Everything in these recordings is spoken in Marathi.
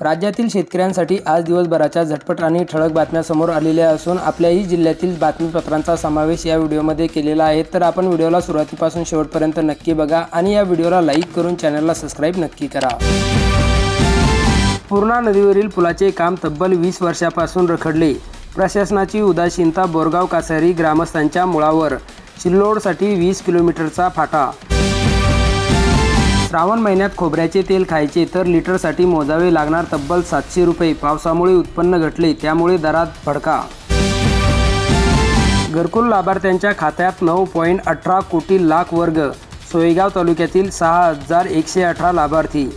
राज्यातील शेतकऱ्यांसाठी आज दिवसभराच्या झटपट आणि ठळक बातम्या समोर आलेल्या असून आपल्याही जिल्ह्यातील बातमीपत्रांचा समावेश या व्हिडिओमध्ये केलेला आहे। तर आपण व्हिडिओला सुरुवातीपासून शेवटपर्यंत नक्की बघा आणि या व्हिडिओला लाईक करून चॅनलला सबस्क्राइब नक्की करा। पूर्णा नदीवरील पुलाचे काम तब्बल 20 वर्षापासून रखडले। प्रशासनाची उदासीनता, बोरगाव कासारी ग्रामस्थांच्या मुळावर। सिल्लोडसाठी 20 किलोमीटरचा फाटा। श्रावण महिन्यात खोबऱ्याचे तेल खायचे तर लिटरसाठी मोजावे लागणार तब्बल 700 रुपये। पावसामुळे उत्पन्न घटले, त्यामुळे दरात भडका। घरकुल लाभार्थ्यांच्या खात्यात 9.18 कोटी लाख वर्ग। सोयगाव तालुक्यातील 6118 लाभार्थी।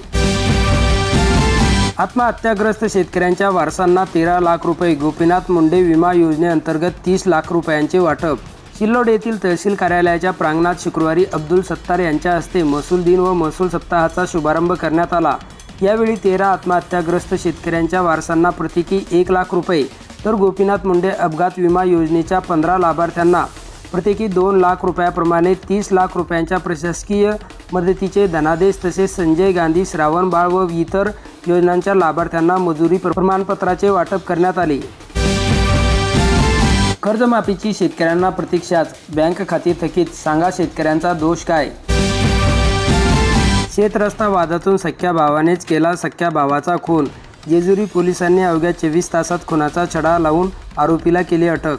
आत्महत्याग्रस्त शेतकऱ्यांच्या वारसांना 13 लाख रुपये। गोपीनाथ मुंडे विमा योजनेअंतर्गत 30 लाख रुपयांचे वाटप। सिल्लोड येथील तहसील कार्यालयाच्या प्रांगणात शुक्रवारी अब्दुल सत्तार यांच्या हस्ते महसूल दिन व महसूल सप्ताहाचा शुभारंभ करण्यात आला। यावेळी 13 आत्महत्याग्रस्त शेतकऱ्यांच्या वारसांना प्रत्येकी 1 लाख रुपये तर गोपीनाथ मुंडे अपघात विमा योजनेच्या 15 लाभार्थ्यांना प्रत्येकी 2 लाख रुपयाप्रमाणे 30 लाख रुपयांच्या प्रशासकीय मदतीचे धनादेश तसेच संजय गांधी श्रावण बाळ व इतर योजनांच्या लाभार्थ्यांना मजुरी प्रमाणपत्राचे वाटप करण्यात आले। कर्जमाफीची शेतकऱ्यांना प्रतीक्षाच, बँक खाती थकीत, सांगा शेतकऱ्यांचा दोष काय? शेतरस्ता वादातून सख्या भावानेच केला सख्या भावाचा खून। जेजुरी पोलिसांनी अवघ्या 24 तासात खुनाचा छडा लावून आरोपीला केली अटक।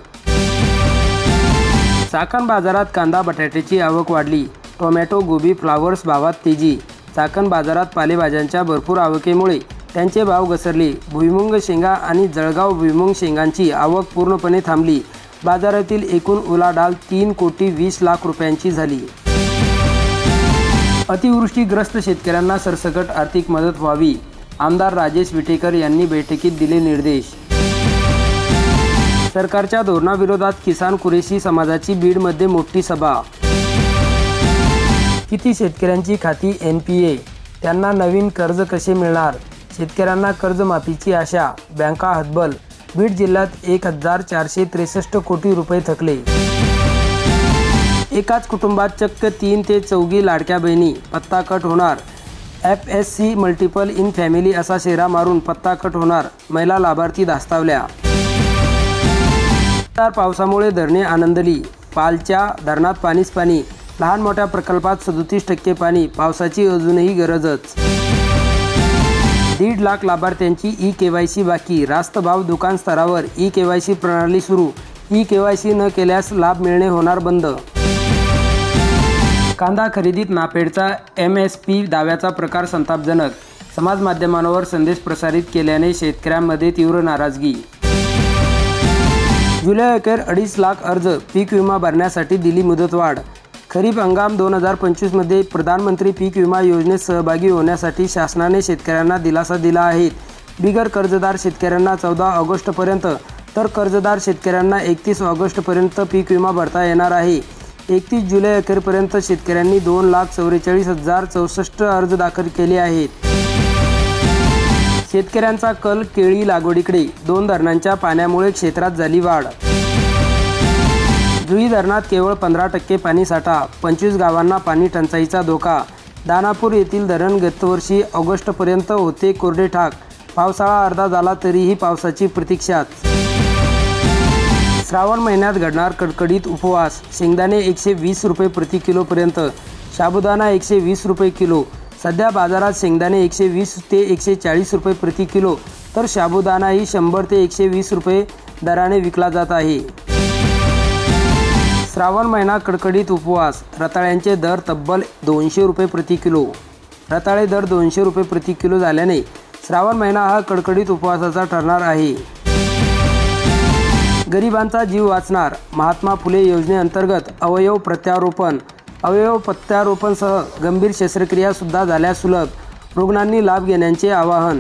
चाकण बाजारात कांदा बटाट्याची आवक वाढली। टोमॅटो, गोबी, फ्लावर्स भावात तेजी। चाकण बाजारात पालेभाज्यांच्या भरपूर आवकेमुळे त्यांचे भाव घसरले। भुईमुंग शेंगा आणि जळगाव भुईमुंग शेंगांची आवक पूर्णपणे थांबली। बाजारातील एकूण उलाढाल 3 कोटी 20 लाख रुपयांची झाली। अतिवृष्टीग्रस्त शेतकऱ्यांना सरसकट आर्थिक मदत व्हावी, आमदार राजेश विटेकर यांनी बैठकीत दिले निर्देश। सरकारच्या धोरणाविरोधात किसान कुरेशी समाजाची बीडमध्ये मोठी सभा। किती शेतकऱ्यांची खाती NPA, त्यांना नवीन कर्ज कसे मिळणार? शेतकऱ्यांना कर्जमाफीची आशा, बँका हतबल। बीड जिल्ह्यात 1463 कोटी रुपये थकले। एकाच कुटुंबात चक्क 3 ते 4 लाडक्या बहिणी, पत्ता कट होणार। FSC मल्टिपल इन फॅमिली असा शेरा मारून पत्ता कट होणार, महिला लाभार्थी धास्तावल्या। पावसामुळे धरणे आनंदली, पालच्या धरणात पाणीच पाणी। लहान मोठ्या प्रकल्पात 37% पाणी, पावसाची अजूनही गरजच। 1.5 लाख लाभार्थ्यांची eKYC बाकी, रास्त भाव दुकान स्तरावर eKYC प्रणाली सुरू। eKYC न केल्यास लाभ मिळणे होणार बंद। कांदा खरेदीत नाफेडचा MSP दाव्याचा प्रकार संतापजनक, समाज माध्यमांवर संदेश प्रसारित केल्याने शेतकऱ्यांमध्ये तीव्र नाराजगी। जुलै अखेर 2.5 लाख अर्ज, पीक विमा भरण्यासाठी दिली मुदतवाढ। खरीप हंगाम 2025 मध्ये प्रधानमंत्री पीक विमा योजनेत सहभागी होण्यासाठी शासनाने शेतकऱ्यांना दिलासा दिला आहे। बिगर कर्जदार शेतकऱ्यांना 14 ऑगस्टपर्यंत तर कर्जदार शेतकऱ्यांना 31 ऑगस्टपर्यंत पीक विमा भरता येणार आहे। 31 जुलै अखेरपर्यंत शेतकऱ्यांनी 2,44,064 अर्ज दाखल केले आहेत। शेतकऱ्यांचा कल केळी लागवडीकडे, 2 धरणांच्या पाण्यामुळे क्षेत्रात झाली वाढ। जुई धरणात केवळ 15% पाणीसाठा, 25 गावांना पाणी टंचाईचा धोका। दानापूर येथील धरण गतवर्षी ऑगस्टपर्यंत होते कोरडे ठाक, पावसाळा अर्धा झाला तरीही पावसाची प्रतीक्षाच। श्रावण महिन्यात घडणार कडकडीत उपवास, शेंगदाणे 120 रुपये प्रति किलोपर्यंत, साबुदाणा 120 रुपये किलो। सध्या बाजारात शेंगदाणे 120 ते 140 रुपये प्रति किलो तर साबुदाणाही 100 ते 120 रुपये दराने विकला जात आहे। श्रावण महिना कडकडीत उपवास, रताळ्यांचे दर तब्बल 200 रुपये प्रति किलो। रताळे दर 200 रुपये प्रति किलो झाल्याने श्रावण महिना हा कडकडीत उपवासाचा ठरणार आहे। गरिबांचा जीव वाचणार, महात्मा फुले योजनेअंतर्गत अवयव प्रत्यारोपण। अवयव प्रत्यारोपणसह गंभीर शस्त्रक्रिया सुद्धा झाल्या सुलभ, रुग्णांनी लाभ घेण्याचे आवाहन।